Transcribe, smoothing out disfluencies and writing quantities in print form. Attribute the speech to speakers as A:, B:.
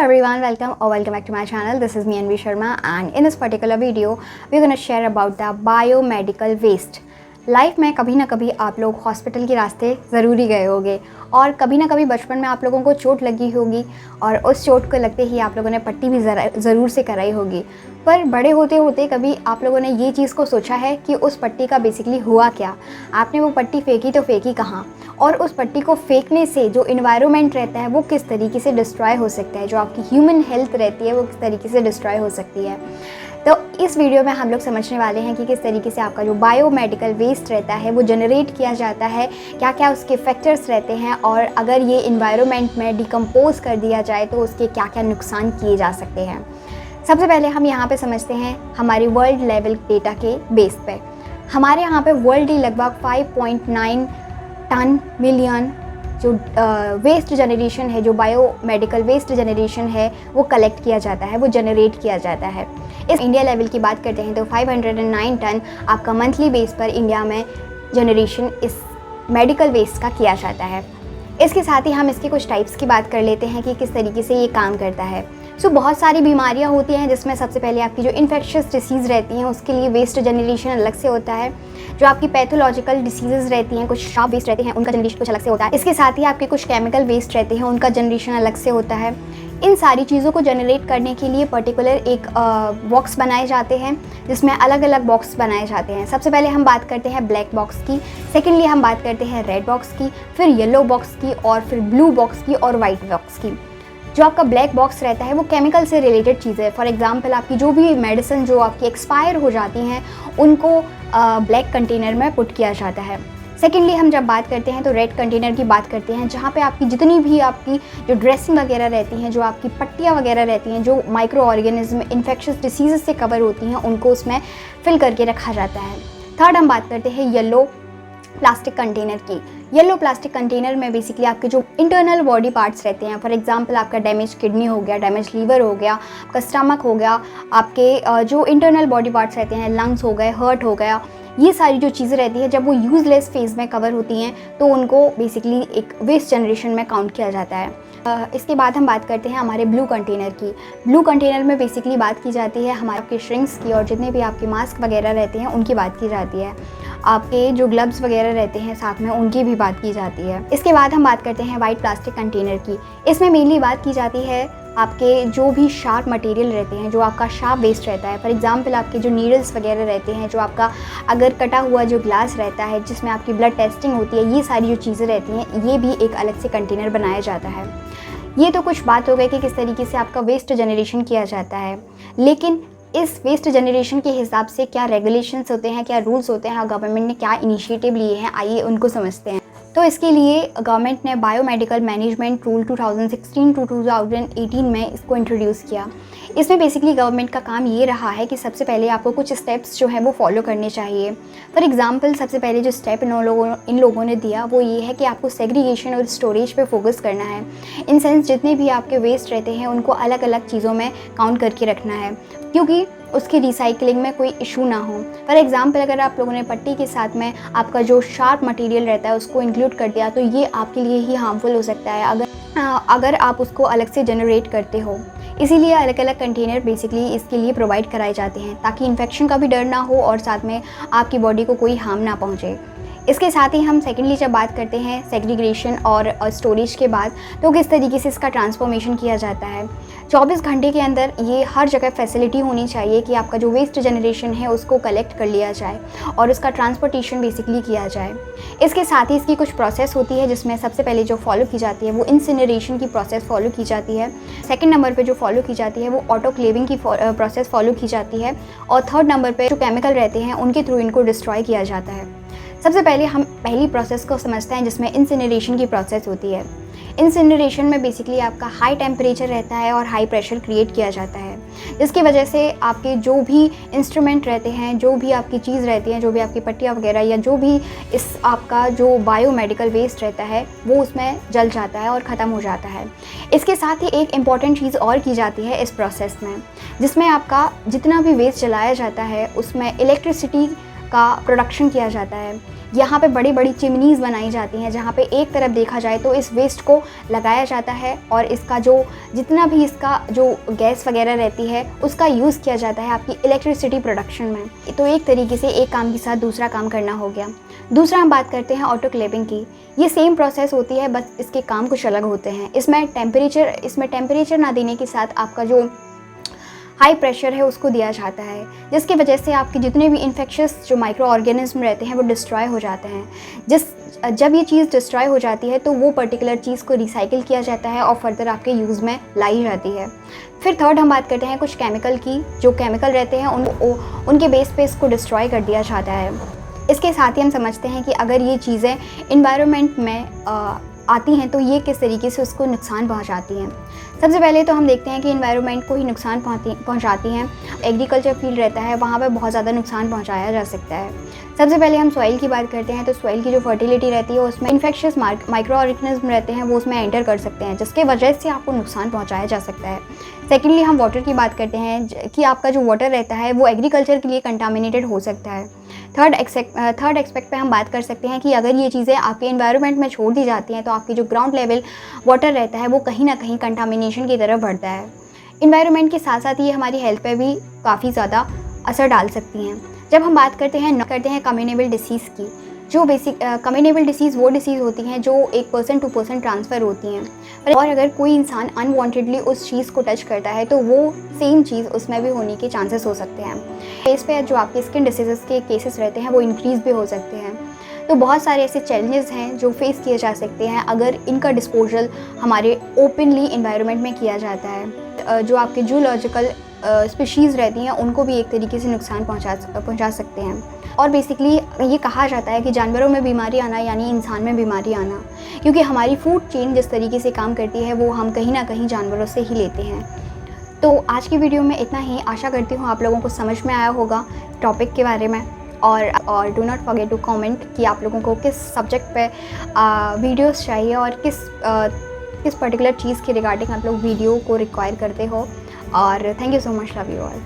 A: everyone, welcome back to my channel. This is me Anvi Sharma, and in this particular video we're going to share about the biomedical waste. Life में कभी ना कभी आप लोग hospital के रास्ते ज़रूर ही गए होंगे और कभी ना कभी बचपन में आप लोगों को चोट लगी होगी और उस चोट को लगते ही आप लोगों ने पट्टी भी ज़रूर से कराई होगी। पर बड़े होते होते कभी आप लोगों ने ये चीज़ को सोचा है कि उस पट्टी का बेसिकली हुआ क्या, आपने वो पट्टी फेंकी तो फेंकी कहाँ, और उस पट्टी को फेंकने से जो इन्वायरमेंट रहता है वो किस तरीके से डिस्ट्रॉय हो सकता है, जो आपकी ह्यूमन हेल्थ रहती है वो किस तरीके से डिस्ट्रॉय हो सकती है। तो इस वीडियो में हम लोग समझने वाले हैं कि किस तरीके से आपका जो बायोमेडिकल वेस्ट रहता है वो जनरेट किया जाता है, क्या क्या उसके फैक्टर्स रहते हैं, और अगर ये इन्वायरमेंट में डिकम्पोज कर दिया जाए तो उसके क्या क्या नुकसान किए जा सकते हैं। सबसे पहले हम यहाँ पे समझते हैं हमारी वर्ल्ड लेवल डेटा के बेस पे। हमारे यहाँ पे वर्ल्ड ही लगभग 5.9 टन मिलियन जो वेस्ट जनरेशन है, जो बायोमेडिकल वेस्ट जनरेशन है वो कलेक्ट किया जाता है, वो जनरेट किया जाता है। इस इंडिया लेवल की बात करते हैं तो 509 टन आपका मंथली बेस पर इंडिया में जनरेशन इस मेडिकल वेस्ट का किया जाता है। इसके साथ ही हम इसके कुछ टाइप्स की बात कर लेते हैं कि किस तरीके से ये काम करता है। बहुत सारी बीमारियां होती हैं जिसमें सबसे पहले आपकी जो इन्फेक्शियस डिसीज़ रहती हैं उसके लिए वेस्ट जनरेशन अलग से होता है। जो आपकी पैथोलॉजिकल डिसीज़ रहती हैं, कुछ शार्प वेस्ट रहते हैं, उनका जनरेशन कुछ अलग से होता है। इसके साथ ही आपके कुछ केमिकल वेस्ट रहते हैं, उनका जनरेशन अलग से होता है। इन सारी चीज़ों को जनरेट करने के लिए पर्टिकुलर एक बॉक्स बनाए जाते हैं जिसमें अलग अलग बॉक्स बनाए जाते हैं। सबसे पहले हम बात करते हैं ब्लैक बॉक्स की, सेकेंडली हम बात करते हैं रेड बॉक्स की, फिर येलो बॉक्स की, और फिर ब्लू बॉक्स की और वाइट बॉक्स की। जो आपका ब्लैक बॉक्स रहता है वो केमिकल से रिलेटेड चीज़ें, फॉर एग्जांपल आपकी जो भी मेडिसिन जो आपकी एक्सपायर हो जाती हैं उनको ब्लैक कंटेनर में पुट किया जाता है। सेकेंडली हम जब बात करते हैं तो रेड कंटेनर की बात करते हैं, जहाँ पे आपकी जितनी भी आपकी जो ड्रेसिंग वगैरह रहती हैं, जो आपकी पट्टियाँ वगैरह रहती हैं, जो माइक्रो ऑर्गेनिज्म इन्फेक्शियस डिसीज़ से कवर होती हैं, उनको उसमें फिल करके रखा जाता है। थर्ड हम बात करते हैं येलो प्लास्टिक कंटेनर की। येलो प्लास्टिक कंटेनर में बेसिकली आपके जो इंटरनल बॉडी पार्ट्स रहते हैं, फॉर एग्जांपल आपका डैमेज किडनी हो गया, डैमेज लीवर हो गया, आपका स्टमक हो गया, आपके जो इंटरनल बॉडी पार्ट्स रहते हैं, लंग्स हो गए, हार्ट हो गया, ये सारी जो चीज़ें रहती है जब वो यूज़लेस फेज़ में कवर होती हैं तो उनको बेसिकली एक वेस्ट जनरेशन में काउंट किया जाता है। इसके बाद हम बात करते हैं हमारे ब्लू कंटेनर की। ब्लू कंटेनर में बेसिकली बात की जाती है हमारे आपके श्रिंक्स की, और जितने भी आपके मास्क वगैरह रहते हैं उनकी बात की जाती है। आपके जो ग्लव्स वगैरह रहते हैं साथ में उनकी भी बात की जाती है। इसके बाद हम बात करते हैं वाइट प्लास्टिक कंटेनर की। इसमें मेनली बात की जाती है आपके जो भी शार्प मटेरियल रहते हैं, जो आपका शार्प वेस्ट रहता है, फॉर एग्जांपल आपके जो नीडल्स वगैरह रहते हैं, जो आपका अगर कटा हुआ जो ग्लास रहता है जिसमें आपकी ब्लड टेस्टिंग होती है, ये सारी जो चीज़ें रहती हैं ये भी एक अलग से कंटेनर बनाया जाता है। ये तो कुछ बात हो गई कि किस तरीके से आपका वेस्ट जनरेशन किया जाता है, लेकिन इस वेस्ट जनरेशन के हिसाब से क्या रेगुलेशंस होते हैं, क्या रूल्स होते हैं और गवर्नमेंट ने क्या इनिशिएटिव लिए हैं, आइए उनको समझते हैं। तो इसके लिए गवर्नमेंट ने बायोमेडिकल मैनेजमेंट रूल 2016 टू 2018 में इसको इंट्रोड्यूस किया। इसमें बेसिकली गवर्नमेंट का काम ये रहा है कि सबसे पहले आपको कुछ स्टेप्स जो है वो फॉलो करने चाहिए। फॉर एग्जांपल सबसे पहले जो स्टेप इन लोगों ने दिया वो ये है कि आपको सेग्रीगेशन और स्टोरेज पे फोकस करना है। इन सेंस जितने भी आपके वेस्ट रहते हैं उनको अलग अलग चीज़ों में काउंट करके रखना है, क्योंकि उसकी रिसाइकलिंग में कोई इशू ना हो। फॉर एग्जांपल अगर आप लोगों ने पट्टी के साथ में आपका जो शार्प मटेरियल रहता है उसको इंक्लूड कर दिया तो ये आपके लिए ही हार्मफुल हो सकता है अगर आप उसको अलग से जनरेट करते हो। इसीलिए अलग अलग कंटेनर बेसिकली इसके लिए प्रोवाइड कराए जाते हैं ताकि इन्फेक्शन का भी डर ना हो और साथ में आपकी बॉडी को कोई हार्म ना पहुँचे। इसके साथ ही हम सेकेंडली जब बात करते हैं सेग्रीगेशन और स्टोरेज के बाद, तो किस तरीके से इसका ट्रांसफॉर्मेशन किया जाता है। 24 घंटे के अंदर ये हर जगह फैसिलिटी होनी चाहिए कि आपका जो वेस्ट जनरेशन है उसको कलेक्ट कर लिया जाए और उसका ट्रांसपोर्टेशन बेसिकली किया जाए। इसके साथ ही इसकी कुछ प्रोसेस होती है जिसमें सबसे पहले जो फॉलो की जाती है वो इंसिनरेशन की प्रोसेस फॉलो की जाती है। सेकेंड नंबर पर जो फॉलो की जाती है वो ऑटोक्लेविंग की प्रोसेस फॉलो की जाती है, और थर्ड नंबर पर जो केमिकल रहते हैं उनके थ्रू इनको डिस्ट्रॉय किया जाता है। सबसे पहले हम पहली प्रोसेस को समझते हैं जिसमें इंसिनरेशन की प्रोसेस होती है। इंसिनरेशन में बेसिकली आपका हाई टेम्परेचर रहता है और हाई प्रेशर क्रिएट किया जाता है, जिसकी वजह से आपके जो भी इंस्ट्रूमेंट रहते हैं, जो भी आपकी चीज़ रहती है, जो भी आपकी पट्टियाँ वगैरह या जो भी इस आपका जो बायोमेडिकल वेस्ट रहता है वो उसमें जल जाता है और ख़त्म हो जाता है। इसके साथ ही एक इम्पॉर्टेंट चीज़ और की जाती है इस प्रोसेस में, जिसमें आपका जितना भी वेस्ट जलाया जाता है उसमें इलेक्ट्रिसिटी का प्रोडक्शन किया जाता है। यहाँ पे बड़ी बड़ी चिमनीज़ बनाई जाती हैं जहाँ पे एक तरफ देखा जाए तो इस वेस्ट को लगाया जाता है और इसका जो जितना भी इसका जो गैस वगैरह रहती है उसका यूज़ किया जाता है आपकी इलेक्ट्रिसिटी प्रोडक्शन में। तो एक तरीके से एक काम के साथ दूसरा काम करना हो गया। दूसरा हम बात करते हैं ऑटोक्लेविंग की। ये सेम प्रोसेस होती है, बस इसके काम कुछ अलग होते हैं। इसमें टेम्परेचर ना देने के साथ आपका जो हाई प्रेशर है उसको दिया जाता है, जिसकी वजह से आपके जितने भी इन्फेक्शस जो माइक्रो ऑर्गेनिज्म रहते हैं वो डिस्ट्रॉय हो जाते हैं। जब ये चीज़ डिस्ट्रॉय हो जाती है तो वो पर्टिकुलर चीज़ को रिसाइकिल किया जाता है और फर्दर आपके यूज़ में लाई जाती है। फिर थर्ड हम बात करते हैं कुछ केमिकल की। जो केमिकल रहते हैं उनके बेस पे इसको डिस्ट्रॉय कर दिया जाता है। इसके साथ ही हम समझते हैं कि अगर ये चीज़ें इन्वायरमेंट में आती हैं तो ये किस तरीके से उसको नुकसान पहुंचाती हैं। सबसे पहले तो हम देखते हैं कि इन्वायरमेंट को ही नुकसान पहुंचाती हैं। एग्रीकल्चर फील्ड रहता है वहाँ पर बहुत ज़्यादा नुकसान पहुंचाया जा सकता है। सबसे पहले हम सॉइल की बात करते हैं तो सॉइल की जो फर्टिलिटी रहती है उसमें इन्फेक्शियस माइक्रो ऑर्गेनिज्म रहते हैं, वो उसमें एंटर कर सकते हैं, जिसके वजह से आपको नुकसान पहुँचाया जा सकता है। सेकेंडली हम वाटर की बात करते हैं कि आपका जो वाटर रहता है वो एग्रीकल्चर के लिए कंटामिनेटेड हो सकता है। थर्ड एक्सपेक्ट पे हम बात कर सकते हैं कि अगर ये चीज़ें आपके एनवायरनमेंट में छोड़ दी जाती हैं तो आपकी जो ग्राउंड लेवल वाटर रहता है वो कहीं ना कहीं कंटामिनेशन की तरफ बढ़ता है। एनवायरनमेंट के साथ साथ ये हमारी हेल्थ पे भी काफ़ी ज़्यादा असर डाल सकती हैं। जब हम बात करते हैं कम्युनेबल डिसीज़ की, जो बेसिक कम्युनेबल डिसीज़ वो डिसीज़ होती हैं जो एक पर्सन टू पर्सन ट्रांसफ़र होती हैं, और अगर कोई इंसान अनवांटेडली उस चीज़ को टच करता है तो वो सेम चीज़ उसमें भी होने के चांसेस हो सकते हैं। फेस पे जो आपके स्किन डिसीज़ के केसेस रहते हैं वो इंक्रीज़ भी हो सकते हैं। तो बहुत सारे ऐसे चैलेंजेस हैं जो फेस किए जा सकते हैं अगर इनका डिस्पोजल हमारे ओपनली इन्वायरमेंट में किया जाता है। जो आपके जूलॉजिकल स्पीशीज़ रहती हैं उनको भी एक तरीके से नुकसान पहुंचा सकते हैं। और बेसिकली ये कहा जाता है कि जानवरों में बीमारी आना यानी इंसान में बीमारी आना, क्योंकि हमारी फूड चेन जिस तरीके से काम करती है वो हम कहीं ना कहीं जानवरों से ही लेते हैं। तो आज की वीडियो में इतना ही। आशा करती हूँ आप लोगों को समझ में आया होगा टॉपिक के बारे में। और do not forget to comment कि आप लोगों को किस सब्जेक्ट पे वीडियोस चाहिए और किस पर्टिकुलर चीज़ के रिगार्डिंग आप लोग वीडियो को रिक्वायर करते हो। और thank you so much, love you all.